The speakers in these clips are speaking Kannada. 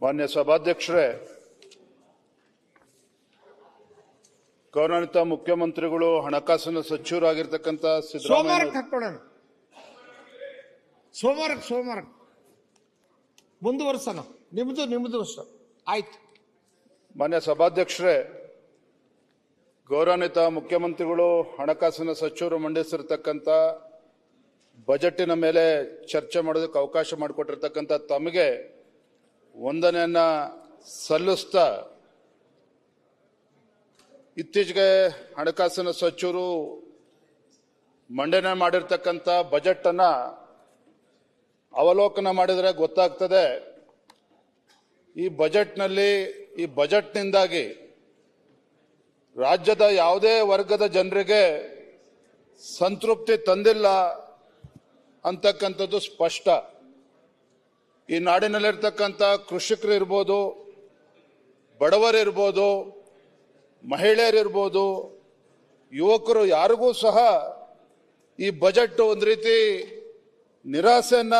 ಮಾನ್ಯ ಸಭಾಧ್ಯಕ್ಷರೇ, ಗೌರವಾನ್ವಿತ ಮುಖ್ಯಮಂತ್ರಿಗಳು ಹಣಕಾಸಿನ ಸಚಿವರಾಗಿರ್ತಕ್ಕಂಥ ಸಿದ್ದರಾಮಯ್ಯ ಸೋಮವಾರ ಮುಂದುವರ್ಸೋಣ. ನಿಮ್ದು ಆಯ್ತು. ಮಾನ್ಯ ಸಭಾಧ್ಯಕ್ಷರೇ, ಗೌರವಾನ್ವಿತ ಮುಖ್ಯಮಂತ್ರಿಗಳು ಹಣಕಾಸಿನ ಸಚಿವರು ಮಂಡಿಸಿರ್ತಕ್ಕಂಥ ಬಜೆಟಿನ ಮೇಲೆ ಚರ್ಚೆ ಮಾಡೋದಕ್ಕೆ ಅವಕಾಶ ಮಾಡಿಕೊಟ್ಟಿರ್ತಕ್ಕಂಥ ತಮಗೆ ವಂದನೆಯನ್ನ ಸಲ್ಲಿಸ್ತಾ, ಇತ್ತೀಚೆಗೆ ಹಣಕಾಸಿನ ಸಚಿವರು ಮಂಡನೆ ಮಾಡಿರ್ತಕ್ಕಂಥ ಬಜೆಟ್ ಅನ್ನ ಅವಲೋಕನ ಮಾಡಿದರೆ ಗೊತ್ತಾಗ್ತದೆ, ಈ ಬಜೆಟ್ನಿಂದಾಗಿ ರಾಜ್ಯದ ಯಾವುದೇ ವರ್ಗದ ಜನರಿಗೆ ಸಂತೃಪ್ತಿ ತಂದಿಲ್ಲ ಅಂತಕ್ಕಂಥದ್ದು ಸ್ಪಷ್ಟ. ಈ ನಾಡಿನಲ್ಲಿರ್ತಕ್ಕಂಥ ಕೃಷಿಕರು ಇರ್ಬೋದು, ಬಡವರಿರ್ಬೋದು, ಮಹಿಳೆಯರಿರ್ಬೋದು, ಯುವಕರು ಯಾರಿಗೂ ಸಹ ಈ ಬಜೆಟ್ ಒಂದು ರೀತಿ ನಿರಾಸೆಯನ್ನ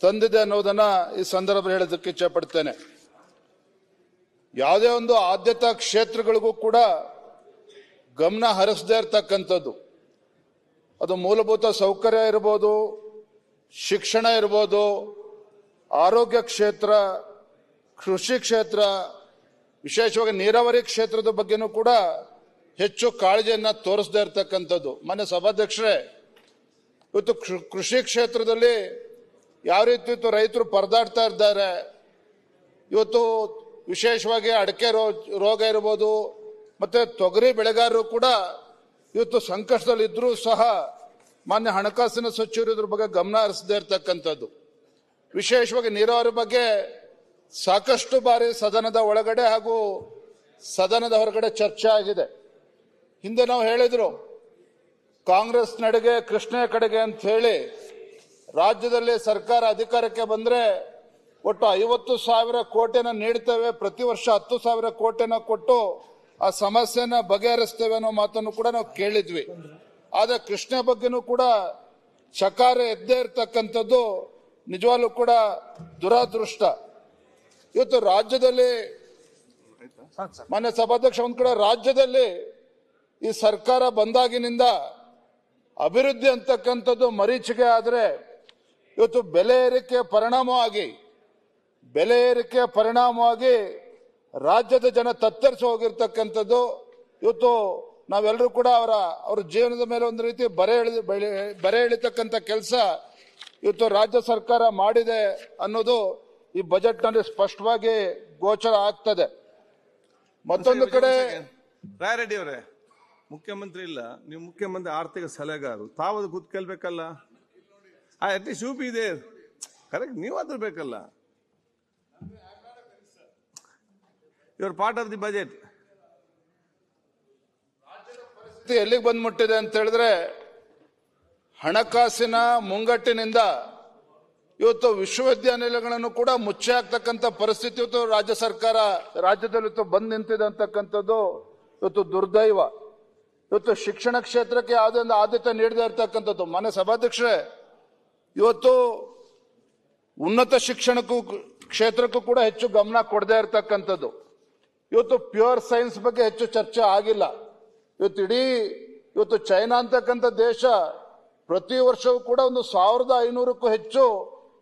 ತಂದಿದೆ ಅನ್ನೋದನ್ನ ಈ ಸಂದರ್ಭದಲ್ಲಿ ಹೇಳೋದಕ್ಕೆ ಇಚ್ಛೆ ಪಡ್ತೇನೆ. ಯಾವುದೇ ಒಂದು ಆದ್ಯತಾ ಕ್ಷೇತ್ರಗಳಿಗೂ ಕೂಡ ಗಮನ ಹರಿಸದೇ ಇರತಕ್ಕಂಥದ್ದು, ಅದು ಮೂಲಭೂತ ಸೌಕರ್ಯ ಇರ್ಬೋದು, ಶಿಕ್ಷಣ ಇರ್ಬೋದು, ಆರೋಗ್ಯ ಕ್ಷೇತ್ರ, ಕೃಷಿ ಕ್ಷೇತ್ರ, ವಿಶೇಷವಾಗಿ ನೀರಾವರಿ ಕ್ಷೇತ್ರದ ಬಗ್ಗೆನೂ ಕೂಡ ಹೆಚ್ಚು ಕಾಳಜಿಯನ್ನ ತೋರಿಸದೇ ಇರತಕ್ಕಂಥದ್ದು. ಮಾನ್ಯ ಸಭಾಧ್ಯಕ್ಷರೇ, ಇವತ್ತು ಕೃಷಿ ಕ್ಷೇತ್ರದಲ್ಲಿ ಯಾವ ರೀತಿ ಇವತ್ತು ರೈತರು ಪರದಾಡ್ತಾ ಇದ್ದಾರೆ, ಇವತ್ತು ವಿಶೇಷವಾಗಿ ಅಡಕೆ ರೋಗ ಇರ್ಬೋದು, ಮತ್ತೆ ತೊಗರಿ ಬೆಳೆಗಾರರು ಕೂಡ ಇವತ್ತು ಸಂಕಷ್ಟದಲ್ಲಿ ಇದ್ರೂ ಸಹ ಮಾನ್ಯ ಹಣಕಾಸಿನ ಸಚಿವರು ಇದ್ರ ಬಗ್ಗೆ ಗಮನ ಹರಿಸದೇ ಇರತಕ್ಕಂಥದ್ದು. ವಿಶೇಷವಾಗಿ ನೀರಾವರಿ ಬಗ್ಗೆ ಸಾಕಷ್ಟು ಬಾರಿ ಸದನದ ಒಳಗಡೆ ಹಾಗೂ ಸದನದ ಹೊರಗಡೆ ಚರ್ಚೆ ಆಗಿದೆ. ಹಿಂದೆ ನಾವು ಹೇಳಿದ್ರು, ಕಾಂಗ್ರೆಸ್ ನಡೆಗೆ ಕೃಷ್ಣ ಕಡೆಗೆ ಅಂತ ಹೇಳಿ ರಾಜ್ಯದಲ್ಲಿ ಸರ್ಕಾರ ಅಧಿಕಾರಕ್ಕೆ ಬಂದ್ರೆ ಒಟ್ಟು 50,000 ಕೋಟಿನ ನೀಡ್ತೇವೆ, ಪ್ರತಿ ವರ್ಷ 10,000 ಕೋಟಿನ ಕೊಟ್ಟು ಆ ಸಮಸ್ಯೆನ ಬಗೆಹರಿಸ್ತೇವೆ ಅನ್ನೋ ಮಾತನ್ನು ಕೂಡ ನಾವು ಕೇಳಿದ್ವಿ. ಆದ್ರೆ ಕೃಷ್ಣ ಬಗ್ಗೆನೂ ಕೂಡ ಚಕಾರ ಎದ್ದೇ ಇರ್ತಕ್ಕಂಥದ್ದು ನಿಜವಾಗ್ಲೂ ಕೂಡ ದುರಾದೃಷ್ಟ. ಇವತ್ತು ರಾಜ್ಯದಲ್ಲಿ ಮಾನ್ಯ ಸಭಾಧ್ಯಕ್ಷ, ಒಂದ್ ಕಡೆ ರಾಜ್ಯದಲ್ಲಿ ಈ ಸರ್ಕಾರ ಬಂದಾಗಿನಿಂದ ಅಭಿವೃದ್ಧಿ ಅಂತಕ್ಕಂಥದ್ದು ಮರೀಚಿಕೆ ಆದ್ರೆ, ಇವತ್ತು ಬೆಲೆ ಏರಿಕೆ ಪರಿಣಾಮವಾಗಿ ರಾಜ್ಯದ ಜನ ತತ್ತರಿಸಿ ಹೋಗಿರ್ತಕ್ಕಂಥದ್ದು. ಇವತ್ತು ನಾವೆಲ್ಲರೂ ಕೂಡ ಅವರ ಜೀವನದ ಮೇಲೆ ಒಂದು ರೀತಿ ಬರೆ ಎಳಿತಕ್ಕಂಥ ಕೆಲಸ ಇವತ್ತು ರಾಜ್ಯ ಸರ್ಕಾರ ಮಾಡಿದೆ ಅನ್ನೋದು ಈ ಬಜೆಟ್ ನಲ್ಲಿ ಸ್ಪಷ್ಟವಾಗಿ ಗೋಚರ ಆಗ್ತದೆ. ಮತ್ತೊಂದು ಕಡೆ ರಾಯರೆಡ್ಡಿ ಅವರೇ, ಮುಖ್ಯಮಂತ್ರಿ ಇಲ್ಲ, ನೀವು ಮುಖ್ಯಮಂತ್ರಿ ಆರ್ಥಿಕ ಸಲಹೆಗಾರರು, ತಾವು ಕೂತ್ ಕೇಳ್ಬೇಕಲ್ಲ. ಅಟ್ಲೀಸ್ಟ್ ಯುಪಿ ಇದೆ, ಕರೆಕ್ಟ್, ನೀವು ಅದ್ರ ಬೇಕಲ್ಲ. Your part of the budget. ಎಲ್ಲಿಗೆ ಬಂದ್ಬಿಟ್ಟಿದೆ ಅಂತ ಹೇಳಿದ್ರೆ, ಹಣಕಾಸಿನ ಮುಂಗಟ್ಟಿನಿಂದ ಇವತ್ತು ವಿಶ್ವವಿದ್ಯಾನಿಲಯಗಳನ್ನು ಕೂಡ ಮುಚ್ಚೆ ಆಗ್ತಕ್ಕಂಥ ಪರಿಸ್ಥಿತಿ ಇವತ್ತು ರಾಜ್ಯದಲ್ಲಿ ಬಂದು ನಿಂತಿದೆ ಅಂತಕ್ಕಂಥದ್ದು ಇವತ್ತು ದುರ್ದೈವ. ಇವತ್ತು ಶಿಕ್ಷಣ ಕ್ಷೇತ್ರಕ್ಕೆ ಯಾವುದೇ ಒಂದು ಆದ್ಯತೆ ನೀಡದೇ ಇರತಕ್ಕಂಥದ್ದು. ಮಾನ್ಯ ಸಭಾಧ್ಯಕ್ಷರೇ, ಇವತ್ತು ಉನ್ನತ ಕ್ಷೇತ್ರಕ್ಕೂ ಕೂಡ ಹೆಚ್ಚು ಗಮನ ಕೊಡದೇ ಇರತಕ್ಕಂಥದ್ದು. ಇವತ್ತು ಪ್ಯೂರ್ ಸೈನ್ಸ್ ಬಗ್ಗೆ ಹೆಚ್ಚು ಚರ್ಚೆ ಆಗಿಲ್ಲ. ಇವತ್ತು ಚೈನಾ ಅಂತಕ್ಕಂಥ ದೇಶ ಪ್ರತಿ ವರ್ಷವೂ ಕೂಡ 1,500ಕ್ಕೂ ಹೆಚ್ಚು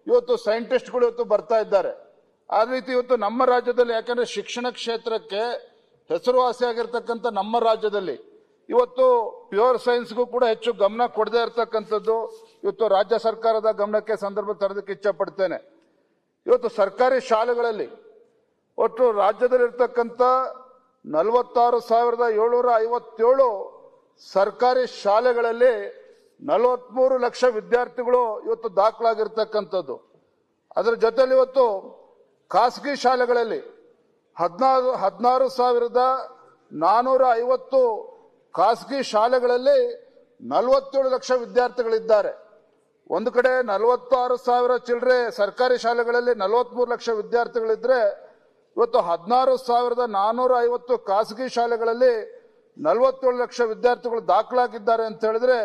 ಇವತ್ತು ಸೈಂಟಿಸ್ಟ್ಗಳು ಇವತ್ತು ಬರ್ತಾ ಇದ್ದಾರೆ. ಆ ರೀತಿ ಇವತ್ತು ನಮ್ಮ ರಾಜ್ಯದಲ್ಲಿ, ಯಾಕಂದ್ರೆ ಶಿಕ್ಷಣ ಕ್ಷೇತ್ರಕ್ಕೆ ಹೆಸರುವಾಸಿಯಾಗಿರ್ತಕ್ಕಂಥ ನಮ್ಮ ರಾಜ್ಯದಲ್ಲಿ ಇವತ್ತು ಪ್ಯೂರ್ ಸೈನ್ಸ್ಗೂ ಕೂಡ ಹೆಚ್ಚು ಗಮನ ಕೊಡದೇ ಇರತಕ್ಕಂಥದ್ದು ಇವತ್ತು ರಾಜ್ಯ ಸರ್ಕಾರದ ಗಮನಕ್ಕೆ ಸಂದರ್ಭ ತರೋದಕ್ಕೆ ಇಚ್ಛೆ ಪಡ್ತೇನೆ. ಇವತ್ತು ಸರ್ಕಾರಿ ಶಾಲೆಗಳಲ್ಲಿ ಒಟ್ಟು ರಾಜ್ಯದಲ್ಲಿರ್ತಕ್ಕಂಥ 46,757 ಸರ್ಕಾರಿ ಶಾಲೆಗಳಲ್ಲಿ 43 ಲಕ್ಷ ವಿದ್ಯಾರ್ಥಿಗಳು ಇವತ್ತು ದಾಖಲಾಗಿರ್ತಕ್ಕಂಥದ್ದು. ಅದರ ಜೊತೆಲಿ ಇವತ್ತು ಖಾಸಗಿ ಶಾಲೆಗಳಲ್ಲಿ 16,450 ಖಾಸಗಿ ಶಾಲೆಗಳಲ್ಲಿ 47 ಲಕ್ಷ ವಿದ್ಯಾರ್ಥಿಗಳಿದ್ದಾರೆ. ಒಂದು ಕಡೆ 46,000 ಚಿಲ್ಲರೆ ಸರ್ಕಾರಿ ಶಾಲೆಗಳಲ್ಲಿ 43 ಲಕ್ಷ ವಿದ್ಯಾರ್ಥಿಗಳಿದ್ರೆ, ಇವತ್ತು 16,450 ಖಾಸಗಿ ಶಾಲೆಗಳಲ್ಲಿ 47 ಲಕ್ಷ ವಿದ್ಯಾರ್ಥಿಗಳು ದಾಖಲಾಗಿದ್ದಾರೆ ಅಂತ ಹೇಳಿದ್ರೆ,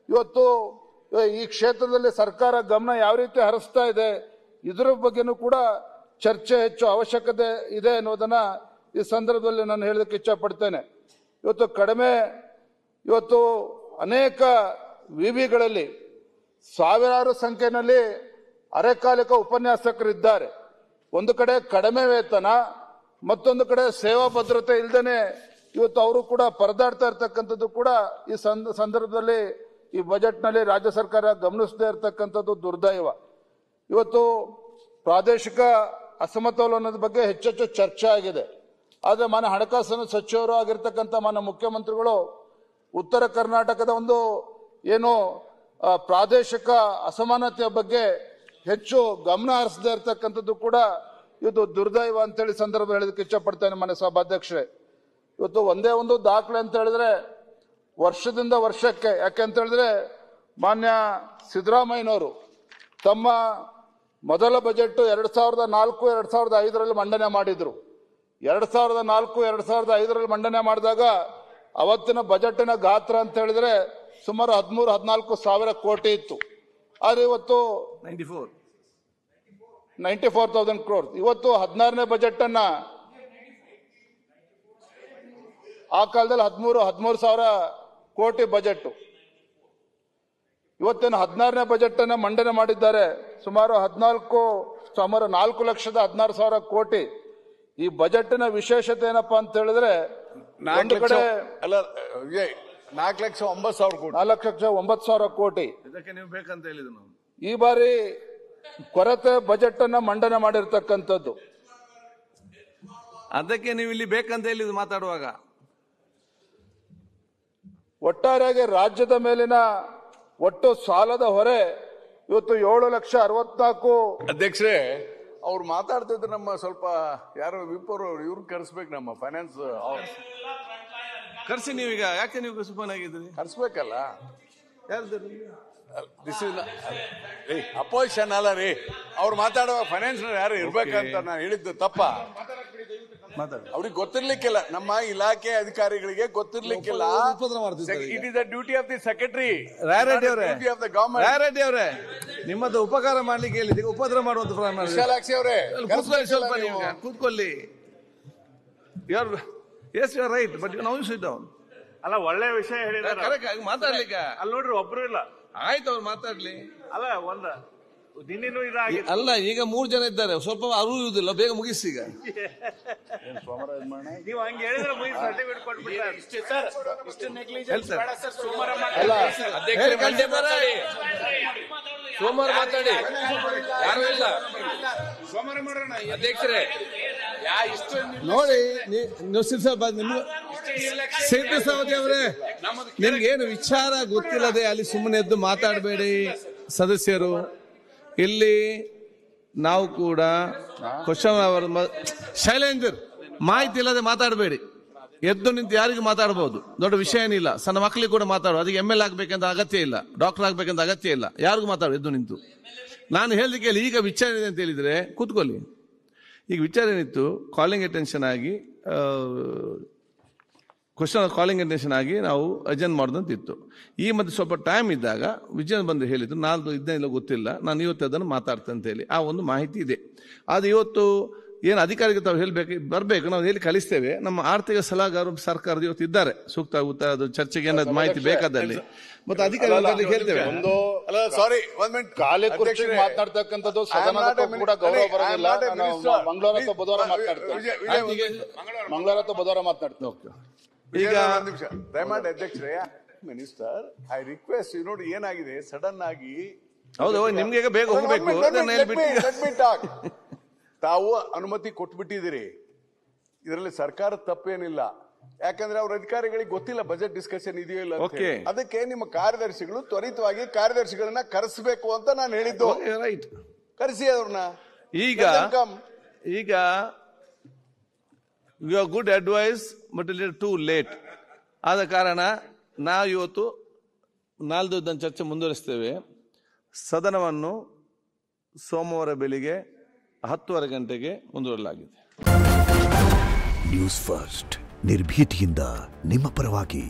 ಇವತ್ತು ಈ ಕ್ಷೇತ್ರದಲ್ಲಿ ಸರ್ಕಾರ ಗಮನ ಯಾವ ರೀತಿ ಹರಿಸ್ತಾ ಇದೆ ಇದರ ಬಗ್ಗೆನೂ ಕೂಡ ಚರ್ಚೆ ಹೆಚ್ಚು ಅವಶ್ಯಕತೆ ಇದೆ ಅನ್ನೋದನ್ನ ಈ ಸಂದರ್ಭದಲ್ಲಿ ನಾನು ಹೇಳೋದಕ್ಕೆ ಇಚ್ಛಪಡ್ತೇನೆ. ಇವತ್ತು ಅನೇಕ ವಿವಿಗಳಲ್ಲಿ ಸಾವಿರಾರು ಸಂಖ್ಯೆಯಲ್ಲಿ ಅರೆಕಾಲಿಕ ಉಪನ್ಯಾಸಕರಿದ್ದಾರೆ. ಒಂದು ಕಡೆ ಕಡಿಮೆ ವೇತನ, ಮತ್ತೊಂದು ಕಡೆ ಸೇವಾ ಭದ್ರತೆ ಇಲ್ಲದೇನೆ ಇವತ್ತು ಅವರು ಕೂಡ ಪರದಾಡ್ತಾ ಇರ್ತಕ್ಕಂಥದ್ದು ಕೂಡ ಈ ಸಂದರ್ಭದಲ್ಲಿ ಈ ಬಜೆಟ್ನಲ್ಲಿ ರಾಜ್ಯ ಸರ್ಕಾರ ಗಮನಿಸದೇ ಇರತಕ್ಕಂಥದ್ದು ದುರ್ದೈವ. ಇವತ್ತು ಪ್ರಾದೇಶಿಕ ಅಸಮತೋಲನದ ಬಗ್ಗೆ ಹೆಚ್ಚೆಚ್ಚು ಚರ್ಚೆ ಆಗಿದೆ. ಆದರೆ ಮಾನ್ಯ ಹಣಕಾಸಿನ ಸಚಿವರು ಆಗಿರ್ತಕ್ಕಂಥ ಮಾನ್ಯ ಮುಖ್ಯಮಂತ್ರಿಗಳು ಉತ್ತರ ಕರ್ನಾಟಕದ ಒಂದು ಏನು ಪ್ರಾದೇಶಿಕ ಅಸಮಾನತೆಯ ಬಗ್ಗೆ ಹೆಚ್ಚು ಗಮನ ಹರಿಸದೇ ಇರತಕ್ಕಂಥದ್ದು ಕೂಡ ಇದು ದುರ್ದೈವ ಅಂತೇಳಿ ಸಂದರ್ಭ ಹೇಳೋದಕ್ಕೆ ಇಚ್ಛಪಡ್ತೇನೆ. ಮಾನ್ಯ ಸಭಾಧ್ಯಕ್ಷರೇ, ಇವತ್ತು ಒಂದೇ ಒಂದು ದಾಖಲೆ ಅಂತ ಹೇಳಿದ್ರೆ ವರ್ಷದಿಂದ ವರ್ಷಕ್ಕೆ, ಯಾಕೆಂತ ಹೇಳಿದ್ರೆ ಮಾನ್ಯ ಸಿದ್ದರಾಮಯ್ಯನವರು ತಮ್ಮ ಮೊದಲ ಬಜೆಟ್ 2004-2005 ಮಂಡನೆ ಮಾಡಿದ್ರು. 2004-2005 ಮಂಡನೆ ಮಾಡಿದಾಗ ಅವತ್ತಿನ ಬಜೆಟಿನ ಗಾತ್ರ ಅಂತ ಹೇಳಿದ್ರೆ ಸುಮಾರು 13-14 ಸಾವಿರ ಕೋಟಿ ಇತ್ತು. ಆದರೆ ಇವತ್ತು 94,000 crores. ಇವತ್ತು 16ನೇ ಬಜೆಟ್ ಅನ್ನ ಆ ಕಾಲದಲ್ಲಿ 13 ಸಾವಿರ ಕೋಟಿ ಬಜೆಟ್. ಇವತ್ತೇನು 16ನೇ ಬಜೆಟ್ ಅನ್ನ ಮಂಡನೆ ಮಾಡಿದ್ದಾರೆ, ಸುಮಾರು 4,16,000 ಕೋಟಿ. ಈ ಬಜೆಟ್ನ ವಿಶೇಷತೆ ಏನಪ್ಪಾ ಅಂತ ಹೇಳಿದ್ರೆ, ಒಂದು ಕಡೆ 4,09,000 ಕೋಟಿ ಇದಕ್ಕೆ ನೀವು ಬೇಕಂತ ಹೇಳಿದ್ರು ನಾವು ಈ ಬಾರಿ ಕೊರತೆ ಬಜೆಟ್ ಅನ್ನ ಮಂಡನೆ ಮಾಡಿರ್ತಕ್ಕಂಥದ್ದು. ಅದಕ್ಕೆ ನೀವು ಇಲ್ಲಿ ಬೇಕಂತ ಹೇಳಿದ್ರು ಮಾತಾಡುವಾಗ. ಒಟ್ಟಾರೆಯಾಗಿ ರಾಜ್ಯದ ಮೇಲಿನ ಒಟ್ಟು ಸಾಲದ ಹೊರೆ ಇವತ್ತು 7,64,000. ಅಧ್ಯಕ್ಷರೇ, ಅವ್ರು ಮಾತಾಡ್ತಿದ್ರು, ನಮ್ಮ ಸ್ವಲ್ಪ ಯಾರು ವಿಪರು ಇವ್ರು ಕರೆಸ್ಬೇಕು, ನಮ್ಮ ಫೈನಾನ್ಸ್ ಕರ್ಸಿ. ನೀವೀಗ ಯಾಕೆ ನೀವು ಸುಮ್ಮನಾಗಿದ್ದೀರಿ? ಕರೆಸ್ಬೇಕಲ್ಲ. ಯಾರು ದಿಸ್ ಇಸ್ ಅಪೋಸಿಷನ್ ಅಲ್ಲ ರೀ. ಅವ್ರು ಮಾತಾಡುವ ಫೈನಾನ್ಸ್ ಯಾರು ಇರ್ಬೇಕಂತ ನಾನು ಹೇಳಿದ್ದು ತಪ್ಪ. ಅವ್ರಿಗೆ ಗೊತ್ತಿರ್ಲಿಕ್ಕಿಲ್ಲ, ನಮ್ಮ ಇಲಾಖೆ ಅಧಿಕಾರಿಗಳಿಗೆ ಗೊತ್ತಿರ್ಲಿಕ್ಕಿಲ್ಲ. It is the duty of the secretary, duty of the government. Rayareddy ಅವರೇ, ನಿಮ್ಮದು ಉಪಕಾರ ಮಾಡ್ಲಿಕ್ಕೆ ಹೇಳಿದ್ದೀವಿ, ಉಪದ್ರ ಮಾಡುವಂತ ವಿಶಾಲಾಕ್ಷಿ ಅವರೇ ಸ್ವಲ್ಪ ಕೂತ್ಕೊಳ್ಳಿ. Yes you are right, but you now you sit down. ಅಲ್ಲ, ಒಳ್ಳೆ ವಿಷಯ ಹೇಳಿದ್ದಾರೆ, ಮಾತಾಡ್ಲಿಕ್ಕೆ ಅಲ್ಲಿ ನೋಡ್ರಿ ಒಬ್ರು ಇಲ್ಲ. ಆಯ್ತು, ಅವ್ರು ಮಾತಾಡ್ಲಿ. ಅಲ್ಲ, ನಿನ್ನೇನು ಇದಾಗಿದೆ. ಅಲ್ಲ, ಈಗ 3 ಜನ ಇದ್ದಾರೆ, ಸ್ವಲ್ಪ ಅರಿಯುವುದಿಲ್ಲ, ಬೇಗ ಮುಗಿಸಿ. ಈಗ ನೀವು ಹಂಗೆ ಹೇಳಿದ್ರೆ ಸರ್ಟಿಫಿಕೇಟ್ ಕೊಟ್ಬಿಡ್ತಾರೆ. ಸೋಮವಾರ ಮಾತಾಡಿ, ಯಾರು ಇಲ್ಲ. ಅಧ್ಯಕ್ಷರೇ ನೋಡಿ, ಸಿದ್ದಸಾವಧಿ ಅವರೇ, ನಿಮ್ಗೇನು ವಿಚಾರ ಗೊತ್ತಿಲ್ಲದೆ ಅಲ್ಲಿ ಸುಮ್ಮನೆ ಎದ್ದು ಮಾತಾಡಬೇಡಿ ಸದಸ್ಯರು. ಇಲ್ಲಿ ನಾವು ಕೂಡ ಕ್ವಶನ್ ಅವರ್ ಶೈಲೇಂದ್ರ, ಮಾಹಿತಿ ಇಲ್ಲದೆ ಮಾತಾಡಬೇಡಿ. ಎದ್ದು ನಿಂತು ಯಾರಿಗೂ ಮಾತಾಡಬಹುದು, ದೊಡ್ಡ ವಿಷಯ ಏನಿಲ್ಲ. ಸಣ್ಣ ಮಕ್ಕಳಿಗೆ ಕೂಡ ಮಾತಾಡುವ, ಅದಕ್ಕೆ ML ಆಗ್ಬೇಕಂತ ಅಗತ್ಯ ಇಲ್ಲ, ಡಾಕ್ಟರ್ ಆಗ್ಬೇಕಂತ ಅಗತ್ಯ ಇಲ್ಲ. ಯಾರಿಗೂ ಮಾತಾಡು ಎದ್ದು ನಿಂತು. ನಾನು ಹೇಳಿದಕ್ಕೆ ಈಗ ವಿಚಾರ ಏನಿದೆ ಅಂತ ಹೇಳಿದ್ರೆ ಕೂತ್ಕೊಳ್ಳಿ. ಈಗ ವಿಚಾರ ಏನಿತ್ತು, ಕಾಲಿಂಗ್ ಅಟೆನ್ಷನ್ ಆಗಿ ಕ್ವಶನ್ ಕಾಲಿಂಗ್ ಅಟೆನ್ಷನ್ ಆಗಿ ನಾವು ಅಜೆಂಡ್ ಮಾಡೋದಂತಿತ್ತು. ಈ ಮತ್ತೆ ಸ್ವಲ್ಪ ಟೈಮ್ ಇದ್ದಾಗ ವಿಜಯನ್ ಬಂದು ಹೇಳಿದ್ರು, ನಾಲ್ದು ಇದನ್ನೆಲ್ಲ ಗೊತ್ತಿಲ್ಲ, ನಾನು ಇವತ್ತು ಅದನ್ನು ಮಾತಾಡ್ತೇನೆ ಅಂತ ಹೇಳಿ ಆ ಒಂದು ಮಾಹಿತಿ ಇದೆ. ಅದು ಇವತ್ತು ಏನು ಅಧಿಕಾರಿಗೆ ತಾವು ಹೇಳಬೇಕು, ಬರಬೇಕು, ನಾವು ಹೇಳಿ ಕಳಿಸ್ತೇವೆ. ನಮ್ಮ ಆರ್ಥಿಕ ಸಲಹೆಗಾರರು ಸರ್ಕಾರದ ಇವತ್ತು ಇದ್ದಾರೆ, ಸೂಕ್ತ ಅದು ಚರ್ಚೆಗೆ ಏನಾದ್ರು ಮಾಹಿತಿ ಬೇಕಾದಲ್ಲಿ ಮತ್ತೆ ಅಧಿಕಾರಿಗಳಿಗೆ ಹೇಳ್ತೇವೆ. ಸಾರಿ, ಒಂದ್ ಮಿನಿಟ್. ಖಾಲಿ ಕುರ್ಚಿ ಮಾತನಾಡ್ತಕ್ಕಂಥದ್ದು ಸದನಕ್ಕೂ ಕೂಡ ಗೌರವ ಬರೋದಿಲ್ಲ. ಮಂಗಳವಾರ ಅಥವಾ ಬುಧವಾರ ಮಾತನಾಡ್ತೇವೆ. ಈಗ ಒಂದು ನಿಮಿಷ ದಯಮಾಡಿ ಅಧ್ಯಕ್ಷರೇ. Minister, I request you. ನೋಡಿ ಏನಾಗಿದೆ, ಸಡನ್ ಆಗಿ. ಹೌದು, ನಿಮ್ಗೆ ಬೇಗ ಹೋಗ್ಬೇಕು. ತಾವು ಅನುಮತಿ ಕೊಟ್ಬಿಟ್ಟಿದ್ದೀರಿ, ಇದರಲ್ಲಿ ಸರ್ಕಾರದ ತಪ್ಪೇನಿಲ್ಲ. ಯಾಕಂದ್ರೆ ಅವ್ರ ಅಧಿಕಾರಿಗಳಿಗೆ ಗೊತ್ತಿಲ್ಲ ಬಜೆಟ್ ಡಿಸ್ಕಷನ್ ಇದೆಯೋ ಇಲ್ಲ. ಅದಕ್ಕೆ ನಿಮ್ಮ ಕಾರ್ಯದರ್ಶಿಗಳು ತ್ವರಿತವಾಗಿ ಕಾರ್ಯದರ್ಶಿಗಳನ್ನ ಕರೆಸಬೇಕು ಅಂತ ನಾನು ಹೇಳಿದ್ದು. ರೈಟ್, ಕರೆಸಿ ಅವ್ರನ್ನ. ಈಗ you are good advice, but it too late. ಆದ ಕಾರಣ ನಾವು ಇವತ್ತು 4 ದಿನ ಚರ್ಚೆ ಮುಂದುವರಿಸ್ತೇವೆ. ಸದನವನ್ನು ಸೋಮವಾರ ಬೆಳಿಗ್ಗೆ 10:30 ಗಂಟೆಗೆ ಮುಂದುವರಲಾಗಿದೆ. ನ್ಯೂಸ್ ಫಸ್ಟ್, ನಿರ್ಭೀತಿಯಿಂದ ನಿಮ್ಮ ಪರವಾಗಿ.